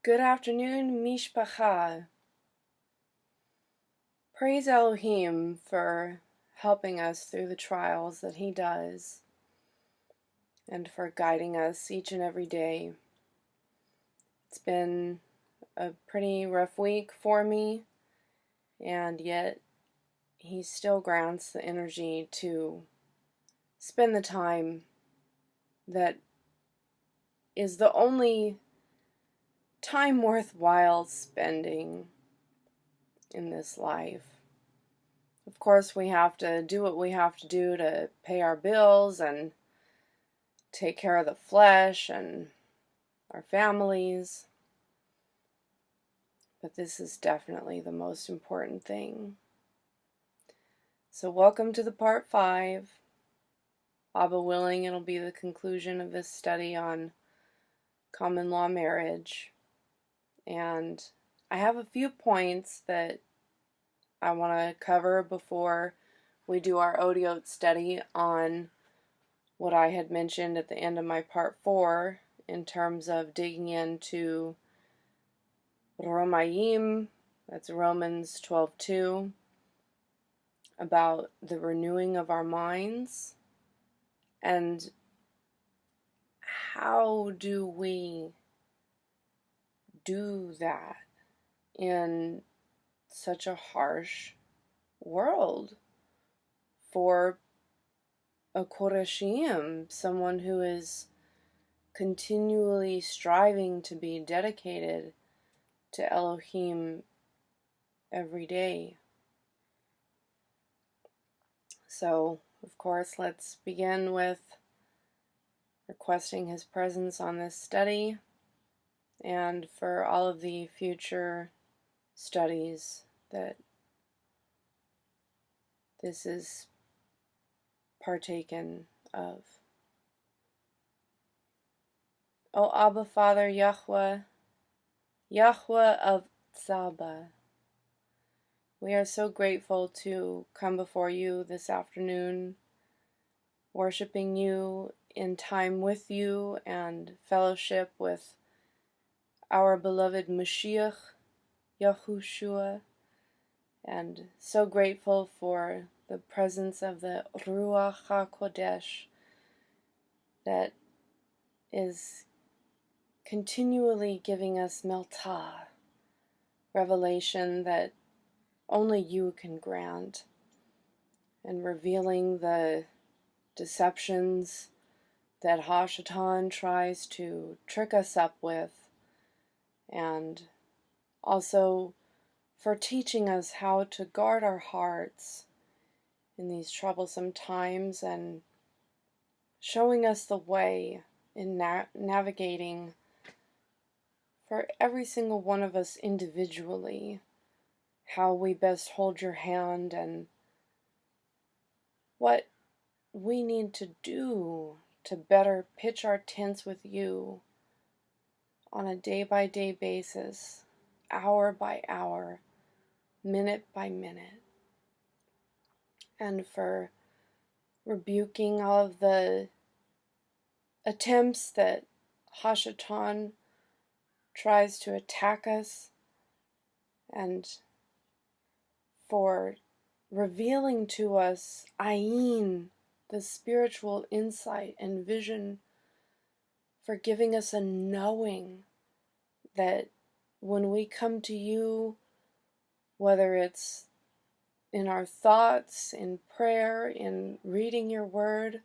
Good afternoon, Mishpacha. Praise Elohim for helping us through the trials that He does and for guiding us each and every day. It's been a pretty rough week for me, and yet He still grants the energy to spend the time that is the only time worthwhile spending in this life. Of course, we have to do what we have to do to pay our bills and take care of the flesh and our families. But this is definitely the most important thing. So welcome to the part 5. Abba willing, it'll be the conclusion of this study on common law marriage. And I have a few points that I want to cover before we do our Otiot study on what I had mentioned at the end of my part 4 in terms of digging into Qorin'tiyim, that's Romans 12:2, about the renewing of our minds and how do we do that in such a harsh world for a Qorin'tiyim, someone who is continually striving to be dedicated to Elohim every day. So, of course, let's begin with requesting His presence on this study and for all of the future studies that this is partaken of. O Abba Father Yahweh, Yahweh of Tzaba, we are so grateful to come before you this afternoon, worshiping you in time with you and fellowship with our beloved Mashiach, Yahushua, and so grateful for the presence of the Ruach HaKodesh that is continually giving us meltah, revelation that only you can grant, and revealing the deceptions that Hashatan tries to trick us up with, and also for teaching us how to guard our hearts in these troublesome times and showing us the way in navigating for every single one of us individually how we best hold your hand and what we need to do to better pitch our tents with you on a day-by-day basis, hour by hour, minute by minute, and for rebuking all of the attempts that Hashatan tries to attack us, and for revealing to us ayin, the spiritual insight and vision, for giving us a knowing that when we come to you, whether it's in our thoughts, in prayer, in reading your word,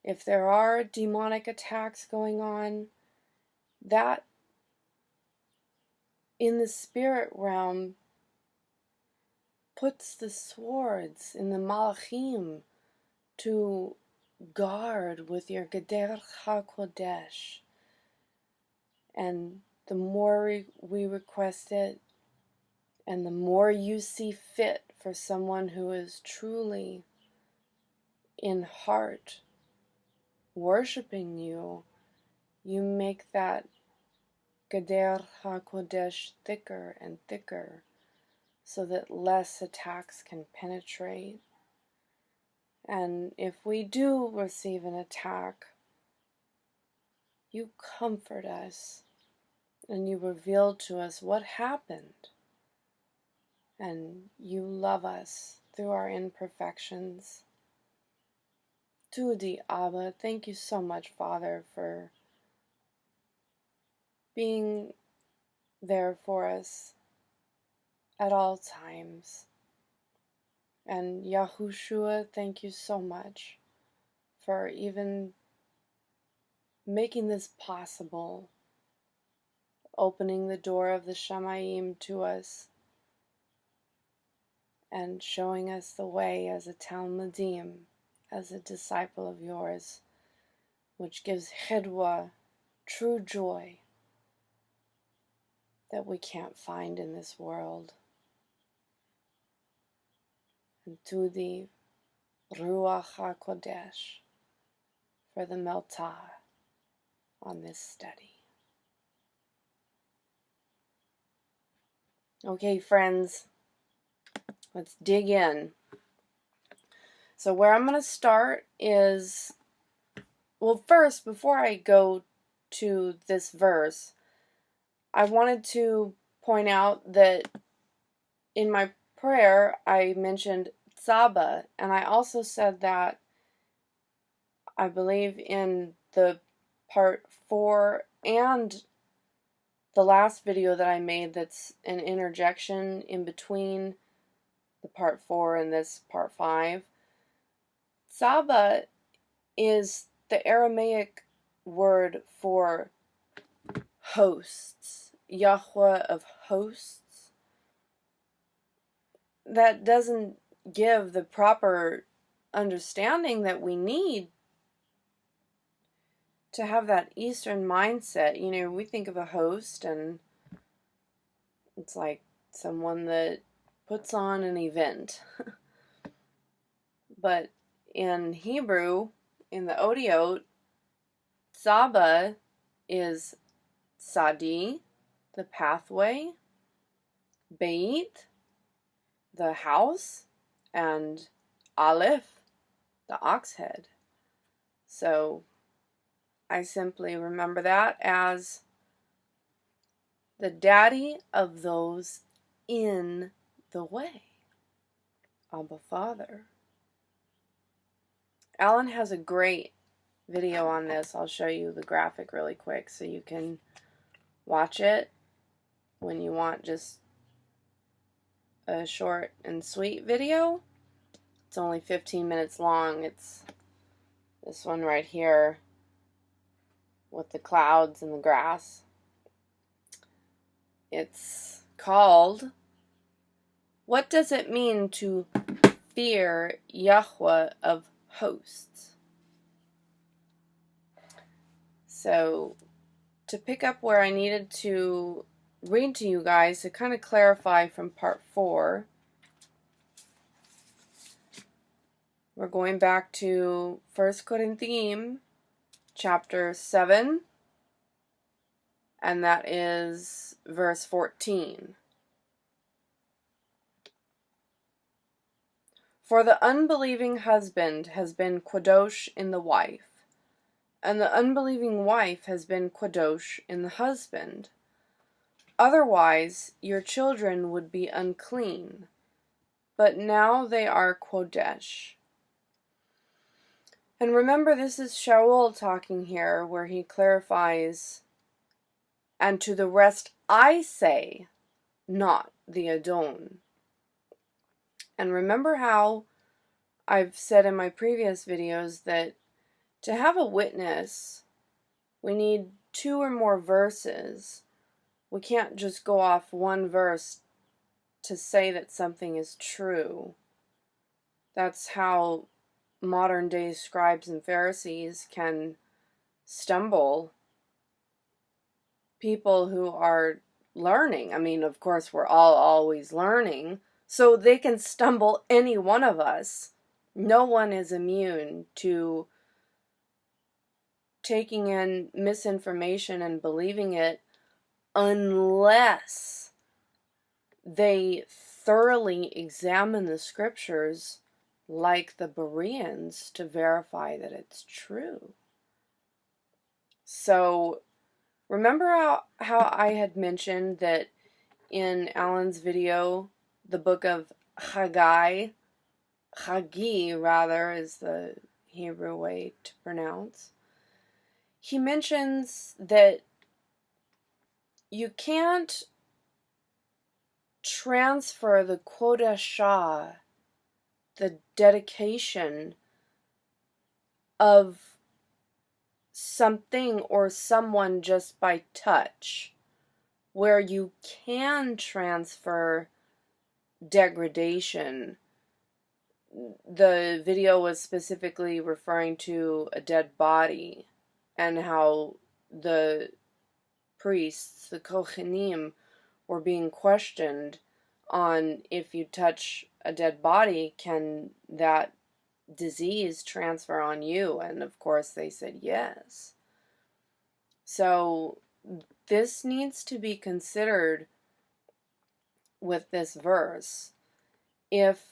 if there are demonic attacks going on, that in the spirit realm puts the swords in the malachim to guard with your Geder HaKodesh. And the more we request it, and the more you see fit for someone who is truly in heart worshiping you, you make that Geder HaKodesh thicker and thicker so that less attacks can penetrate. And if we do receive an attack, you comfort us and you revealed to us what happened. And you love us through our imperfections. Tudi Abba, thank you so much, Father, for being there for us at all times. And Yahushua, thank you so much for even making this possible, opening the door of the Shamayim to us and showing us the way as a Talmudim, as a disciple of yours, which gives chedwa, true joy, that we can't find in this world. And to the Ruach HaKodesh for the meltah on this study. Okay, friends, let's dig in. So where I'm going to start is, well, first, before I go to this verse, I wanted to point out that in my prayer, I mentioned Tzaba, and I also said that, I believe, in the part 4 and the last video that I made that's an interjection in between the part 4 and this part 5. Tzaba is the Aramaic word for hosts, Yahweh of hosts. That doesn't give the proper understanding that we need to have that Eastern mindset. You know, we think of a host and it's like someone that puts on an event. But in Hebrew, in the Otiot, Tzaba is Sadi, the pathway, Beit, the house, and Aleph, the ox head. So I simply remember that as the daddy of those in the way, Abba Father. Alan has a great video on this. I'll show you the graphic really quick so you can watch it when you want just a short and sweet video. It's only 15 minutes long. It's this one right here with the clouds and the grass. It's called, What Does It Mean to Fear Yahweh of Hosts? So, to pick up where I needed to read to you guys to kind of clarify from part 4, we're going back to 1 Qorin'tiyim, chapter 7, and that is verse 14. For the unbelieving husband has been kadosh in the wife, and the unbelieving wife has been kadosh in the husband. Otherwise, your children would be unclean, but now they are kodesh. And remember, this is Shaul talking here, where he clarifies, and to the rest I say, not the Adon. And remember how I've said in my previous videos that to have a witness, we need 2 or more verses. We can't just go off one verse to say that something is true. That's how modern day scribes and Pharisees can stumble people who are learning. I mean, of course, we're all always learning, so they can stumble any one of us. No one is immune to taking in misinformation and believing it unless they thoroughly examine the scriptures like the Bereans to verify that it's true. So Remember how I had mentioned that in Alan's video, the book of Haggai, Haggi rather is the Hebrew way to pronounce, he mentions that you can't transfer the Kodashah, the dedication of something or someone just by touch, where you can transfer degradation. The video was specifically referring to a dead body and how the priests, the Qorin'tiyim, were being questioned on if you touch a dead body, can that disease transfer on you? And of course they said yes. So this needs to be considered with this verse. If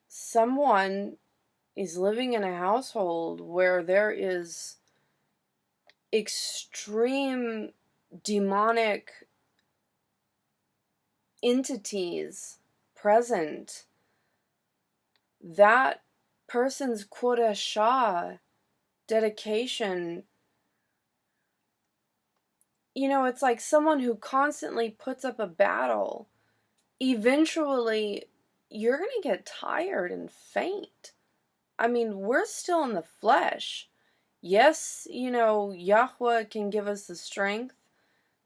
someone is living in a household where there is extreme demonic entities present, that person's Kodashah, dedication, it's like someone who constantly puts up a battle. Eventually, you're going to get tired and faint. I mean, we're still in the flesh. Yes, Yahweh can give us the strength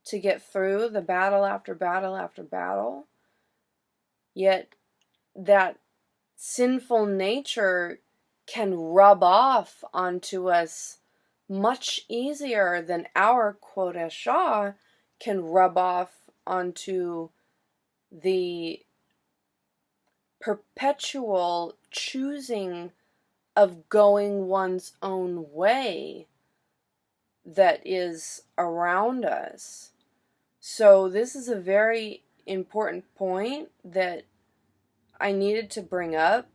to get through the battle after battle after battle. Yet, that sinful nature can rub off onto us much easier than our Kodashah can rub off onto the perpetual choosing of going one's own way that is around us. So this is a very important point that I needed to bring up.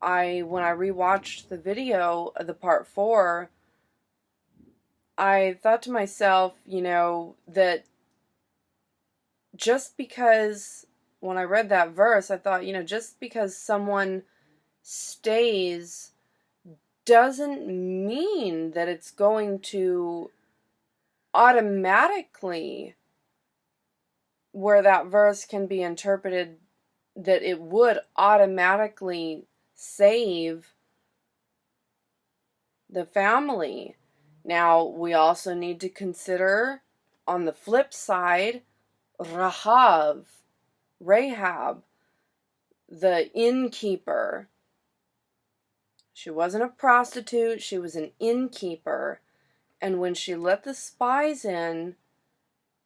When I rewatched the video of the part 4, I thought to myself, that just because, when I read that verse, I thought, just because someone stays doesn't mean that it's going to automatically, where that verse can be interpreted, that it would automatically save the family. Now, we also need to consider, on the flip side, Rahab, the innkeeper. She wasn't a prostitute, she was an innkeeper. And when she let the spies in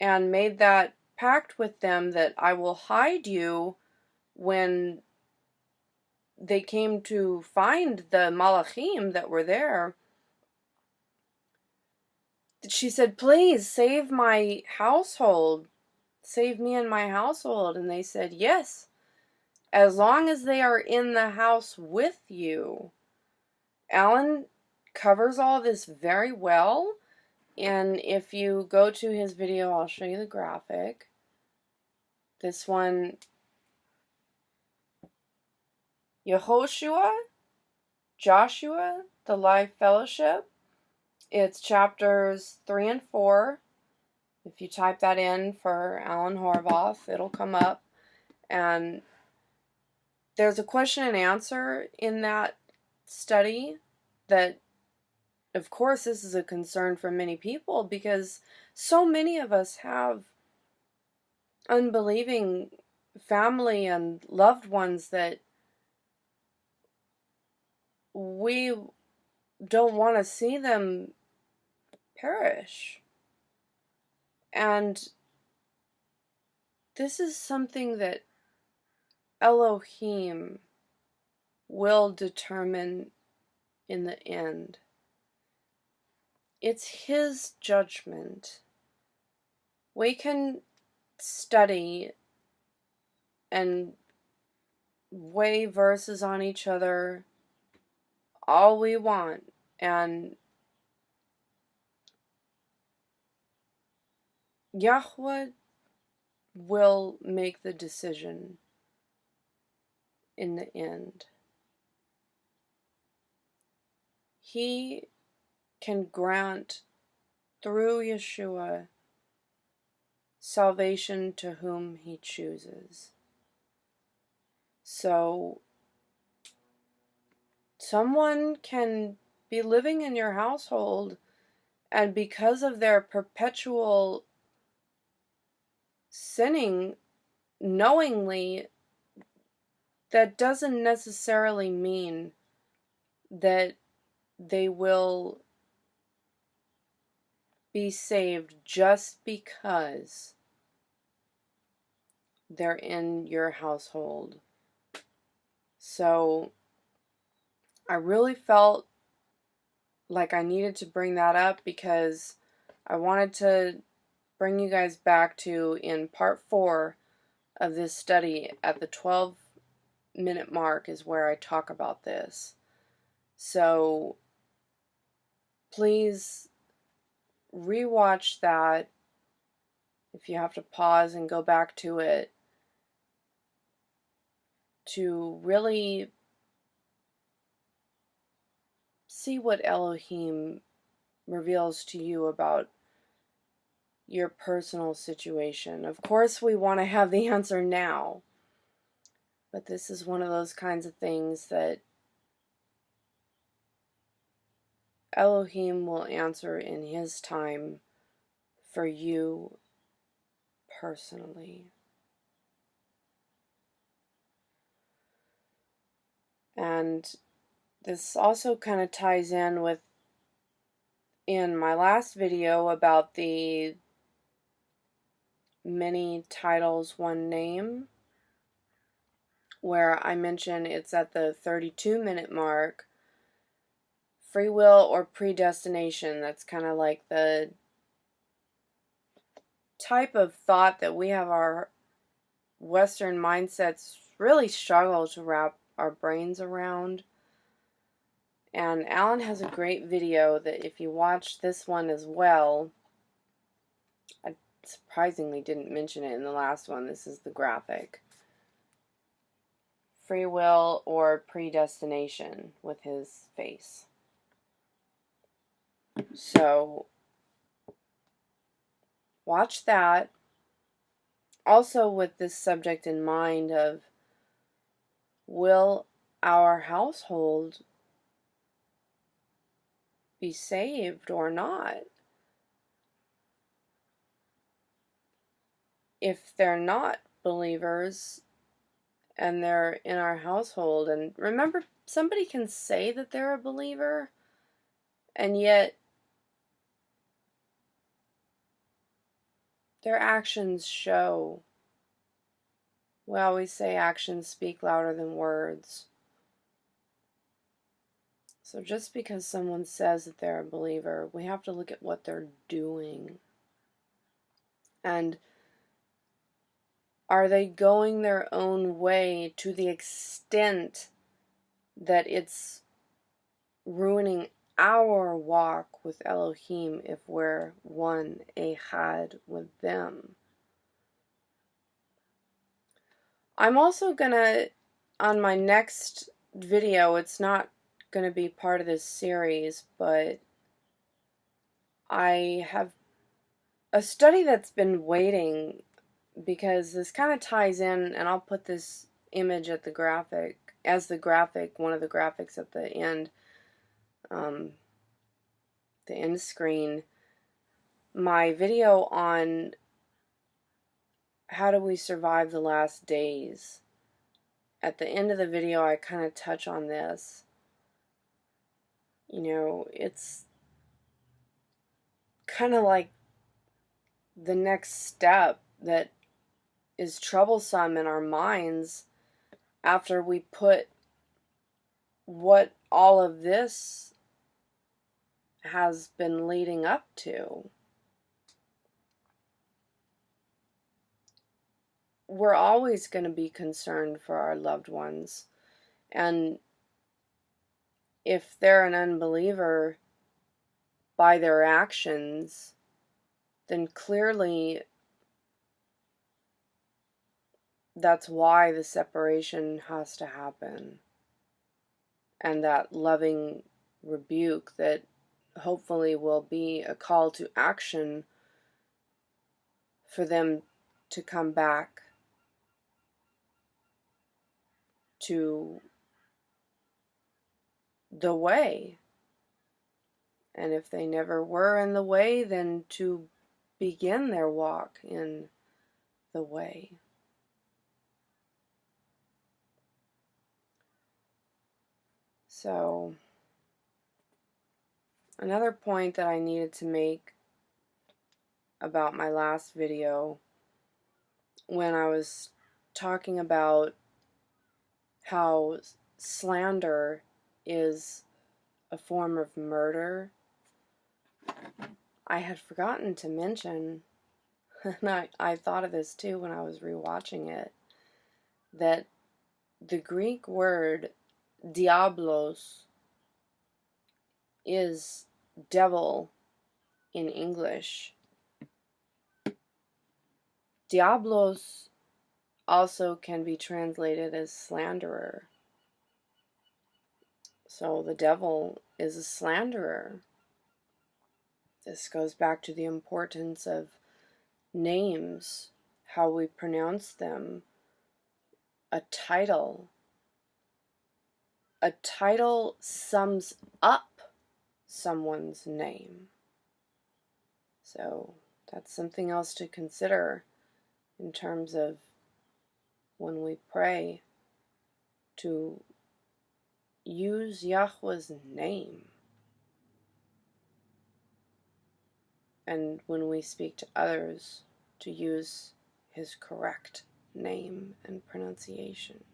and made that pact with them that I will hide you, when they came to find the Malachim that were there, she said, please save my household. Save me and my household. And they said, yes, as long as they are in the house with you. Alan covers all this very well. And if you go to his video, I'll show you the graphic. This one, Joshua, the Life Fellowship. It's chapters 3 and 4. If you type that in for Alan Horvath, it'll come up. And there's a question and answer in that study that, of course, this is a concern for many people because so many of us have unbelieving family and loved ones that we don't want to see them perish. And this is something that Elohim will determine in the end. It's his judgment. We can study and weigh verses on each other all we want, and Yahweh will make the decision in the end. He can grant through Yeshua salvation to whom He chooses. So, someone can be living in your household, and because of their perpetual sinning knowingly, that doesn't necessarily mean that they will be saved just because they're in your household. So I really felt like I needed to bring that up because I wanted to bring you guys back to, in part 4 of this study, at the 12-minute mark is where I talk about this. So please rewatch that if you have to pause and go back to it to really see what Elohim reveals to you about your personal situation. Of course, we want to have the answer now, but this is one of those kinds of things that Elohim will answer in His time for you personally. And this also kind of ties in with, in my last video about the many titles, one name, where I mention it's at the 32-minute mark, free will or predestination. That's kind of like the type of thought that we have our Western mindsets really struggle to wrap our brains around. And Alan has a great video that if you watch this one as well, I surprisingly didn't mention it in the last one. This is the graphic. Free will or predestination with his face. So, watch that. Also with this subject in mind of, will our household be saved or not? If they're not believers and they're in our household, and remember, somebody can say that they're a believer and yet their actions show. We always say actions speak louder than words. So just because someone says that they're a believer, we have to look at what they're doing. And are they going their own way to the extent that it's ruining our walk with Elohim if we're one ehad with them? I'm also gonna, on my next video, it's not gonna be part of this series, but I have a study that's been waiting, because this kind of ties in, and I'll put this image at the graphic, as the graphic, one of the graphics at the end, the end screen, my video on how do we survive the last days. At the end of the video, I kind of touch on this. You know, it's kind of like the next step that is troublesome in our minds after we put what all of this has been leading up to. We're always going to be concerned for our loved ones. And if they're an unbeliever by their actions, then clearly that's why the separation has to happen. And that loving rebuke that hopefully will be a call to action for them to come back to the way. And if they never were in the way, then to begin their walk in the way. So, another point that I needed to make about my last video, when I was talking about how slander is a form of murder, I had forgotten to mention, and I thought of this too when I was rewatching it, that the Greek word diablos is devil in English. Diablos also can be translated as slanderer. So the devil is a slanderer. This goes back to the importance of names, how we pronounce them, a title. A title sums up someone's name. So that's something else to consider in terms of when we pray, to use Yahweh's name. And when we speak to others, to use his correct name and pronunciation.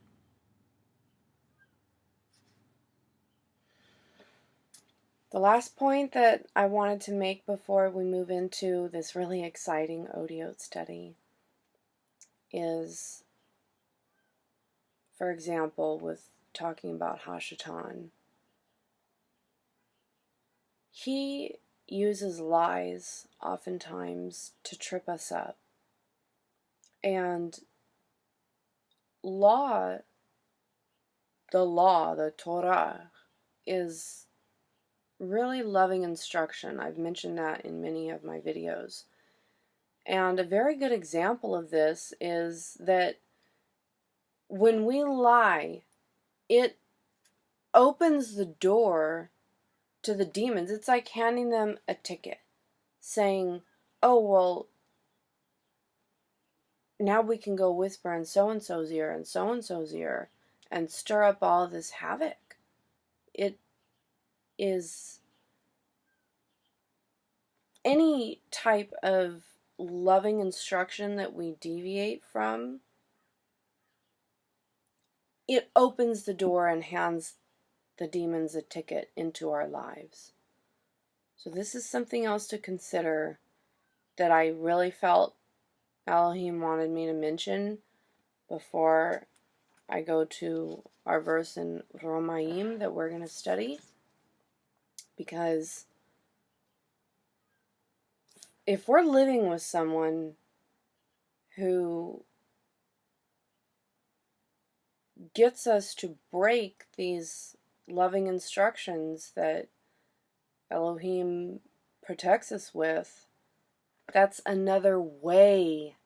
The last point that I wanted to make before we move into this really exciting Otiot study is, for example, with talking about Hashatan, he uses lies oftentimes to trip us up. And the Torah, is really loving instruction. I've mentioned that in many of my videos. And a very good example of this is that when we lie, it opens the door to the demons. It's like handing them a ticket, saying, oh, well, now we can go whisper in so-and-so's ear and so-and-so's ear and stir up all this havoc. It is any type of loving instruction that we deviate from, it opens the door and hands the demons a ticket into our lives. So this is something else to consider that I really felt Elohim wanted me to mention before I go to our verse in Romaim that we're going to study. Because if we're living with someone who gets us to break these loving instructions that Elohim protects us with, that's another way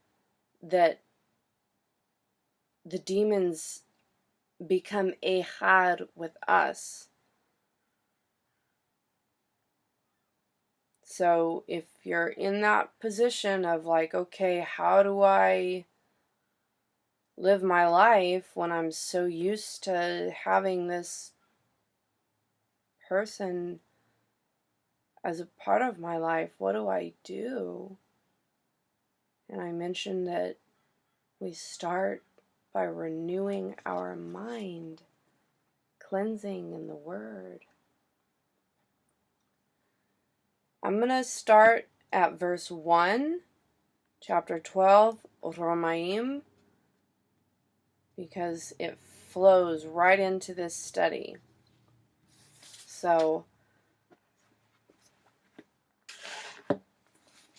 that the demons become ehad with us. So if you're in that position of like, okay, how do I live my life when I'm so used to having this person as a part of my life? What do I do? And I mentioned that we start by renewing our mind, cleansing in the Word. I'm going to start at verse 1, chapter 12, Romaim, because it flows right into this study. So I'm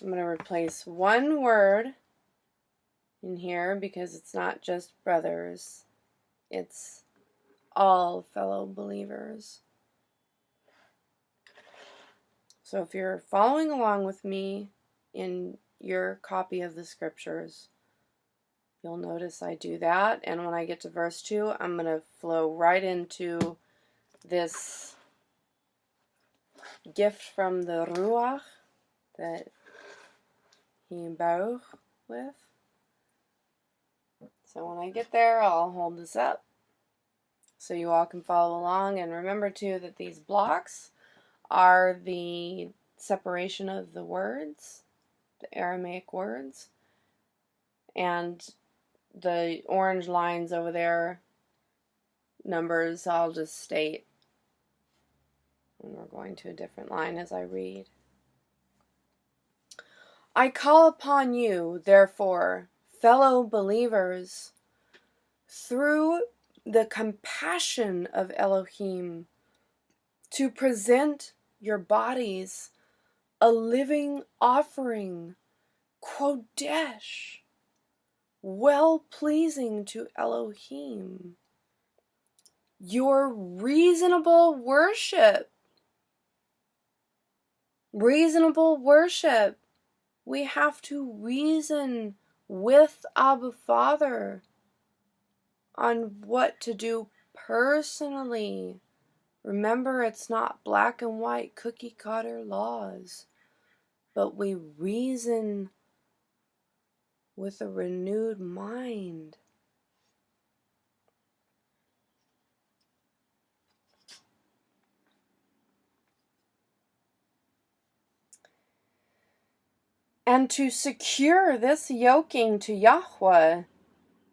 going to replace one word in here, because it's not just brothers, it's all fellow believers. So if you're following along with me in your copy of the scriptures, you'll notice I do that. And when I get to verse 2, I'm going to flow right into this gift from the Ruach that he bowed with. So when I get there, I'll hold this up so you all can follow along. And remember too that these blocks are the separation of the words, the Aramaic words, and the orange lines over there, numbers, I'll just state. And we're going to a different line as I read. I call upon you, therefore, fellow believers, through the compassion of Elohim, to present your bodies a living offering, Kodesh, well-pleasing to Elohim, your reasonable worship. Reasonable worship. We have to reason with Abba Father on what to do personally. Remember, it's not black and white cookie cutter laws, but we reason with a renewed mind. And to secure this yoking to Yahweh,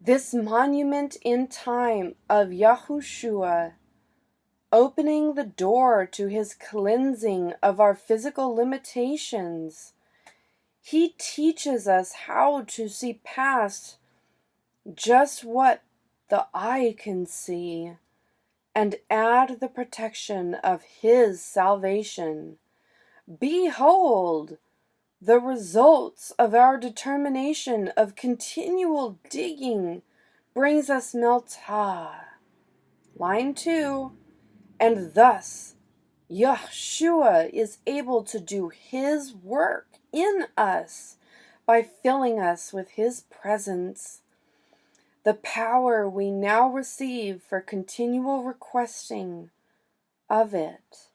this monument in time of Yahushua, opening the door to his cleansing of our physical limitations, he teaches us how to see past just what the eye can see and add the protection of his salvation. Behold, the results of our determination of continual digging brings us Meltah. Line 2. And thus, Yeshua is able to do his work in us by filling us with his presence. The power we now receive for continual requesting of it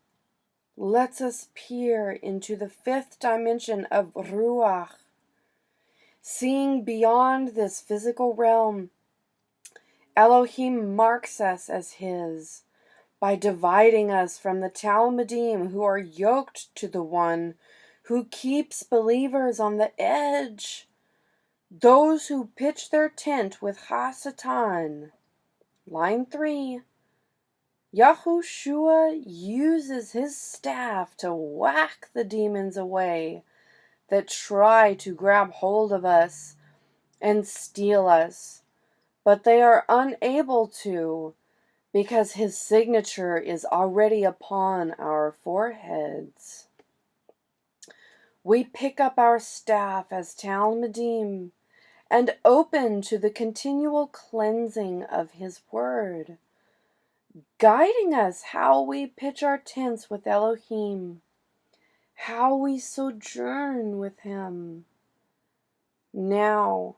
lets us peer into the fifth dimension of Ruach. Seeing beyond this physical realm, Elohim marks us as his by dividing us from the Talmudim who are yoked to the one who keeps believers on the edge, those who pitch their tent with Hasatan. Line 3. Yahushua uses his staff to whack the demons away that try to grab hold of us and steal us, but they are unable to, because his signature is already upon our foreheads. We pick up our staff as Talmudim and open to the continual cleansing of his word, guiding us how we pitch our tents with Elohim, how we sojourn with him. Now,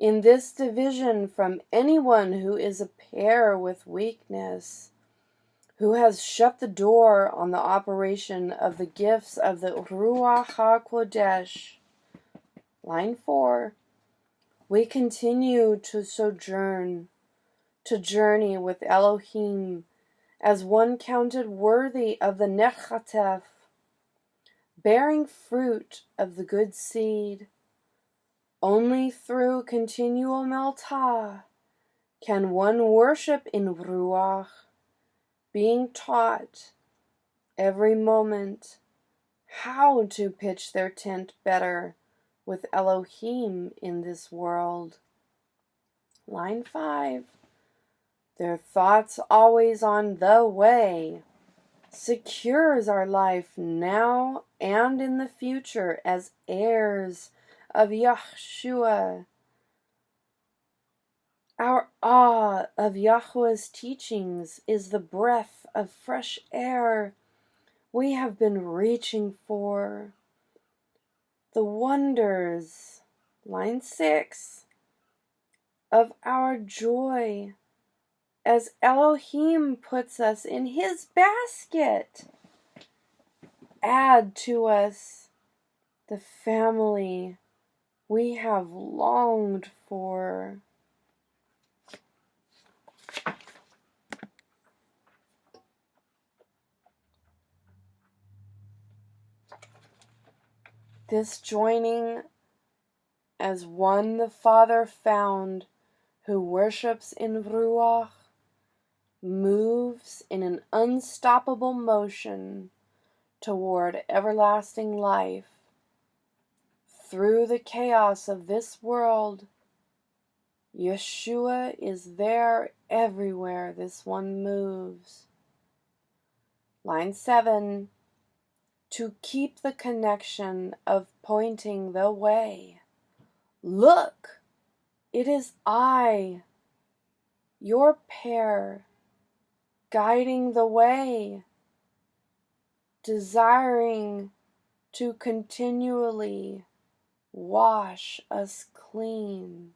in this division from anyone who is a pair with weakness, who has shut the door on the operation of the gifts of the Ruach HaKodesh. Line 4. We continue to sojourn, to journey with Elohim as one counted worthy of the Nechatef, bearing fruit of the good seed. Only through continual Meltah can one worship in Ruach, being taught every moment how to pitch their tent better with Elohim in this world. Line 5. Their thoughts always on the way secures our life now and in the future as heirs of Yeshua. Our awe of Yahweh's teachings is the breath of fresh air we have been reaching for. The wonders, line 6, of our joy as Elohim puts us in his basket add to us the family we have longed for. This joining as one the Father found who worships in Ruach moves in an unstoppable motion toward everlasting life. Through the chaos of this world, Yeshua is there everywhere this one moves. Line 7, to keep the connection of pointing the way. Look, it is I, your pair, guiding the way, desiring to continually wash us clean.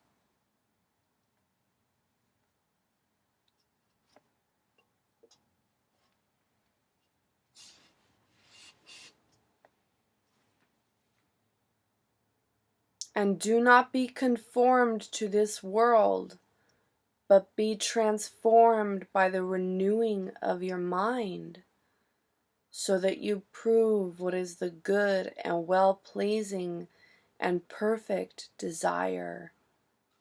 And do not be conformed to this world, but be transformed by the renewing of your mind, so that you prove what is the good and well-pleasing and perfect desire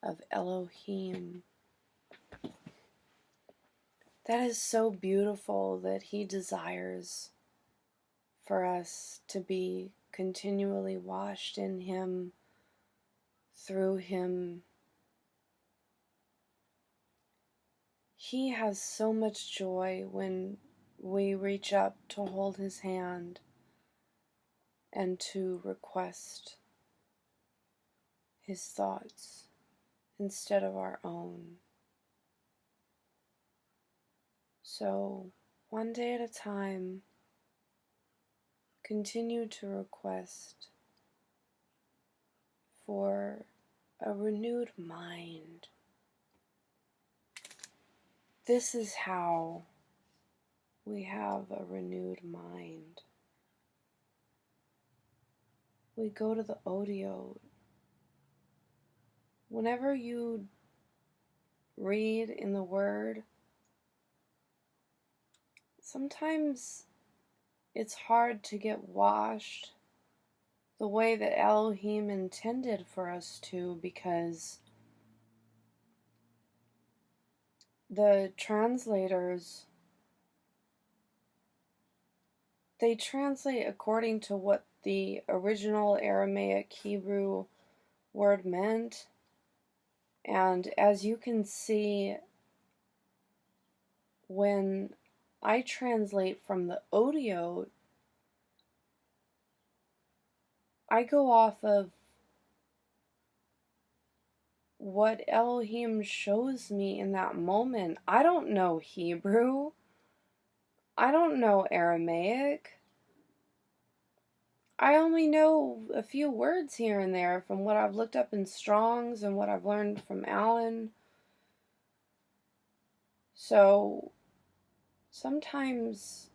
of Elohim. That is so beautiful that he desires for us to be continually washed in him, through him. He has so much joy when we reach up to hold his hand and to request his thoughts instead of our own. So, one day at a time, continue to request for a renewed mind. This is how we have a renewed mind. We go to the Otiot. Whenever you read in the Word, sometimes it's hard to get washed the way that Elohim intended for us to, because the translators, they translate according to what the original Aramaic Hebrew word meant. And as you can see, when I translate from the Otiot, I go off of what Elohim shows me in that moment. I don't know Hebrew. I don't know Aramaic. I only know a few words here and there from what I've looked up in Strong's and what I've learned from Alan. So sometimes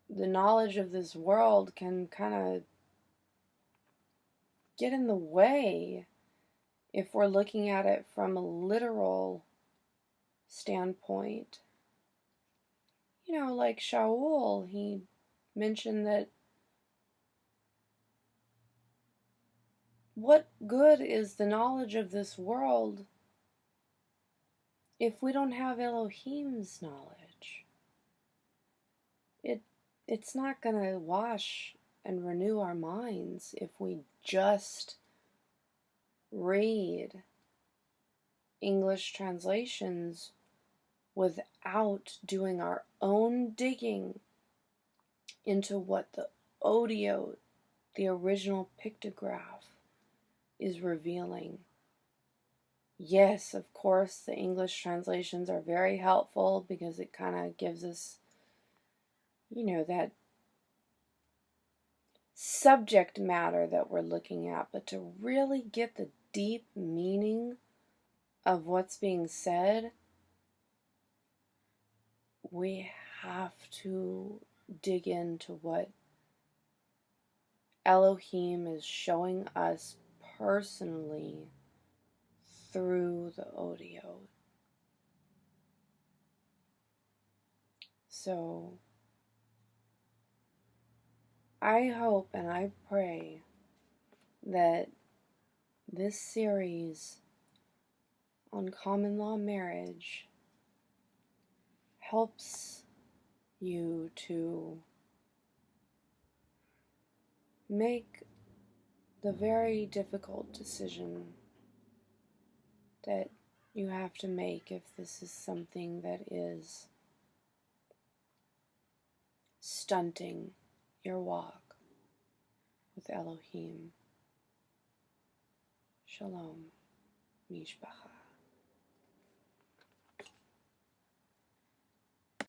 the knowledge of this world can kind of get in the way if we're looking at it from a literal standpoint. You know, like Shaul, he mentioned that what good is the knowledge of this world if we don't have Elohim's knowledge? It's not going to wash and renew our minds if we just read English translations without doing our own digging into what the Otiot, the original pictograph, is revealing. yes, of course, the English translations are very helpful because it kind of gives us, that subject matter that we're looking at. But to really get the deep meaning of what's being said, we have to dig into what Elohim is showing us personally through the Otiot. So I hope and I pray that this series on common law marriage helps you to make the very difficult decision that you have to make if this is something that is stunting your walk with Elohim. Shalom, Mishpacha.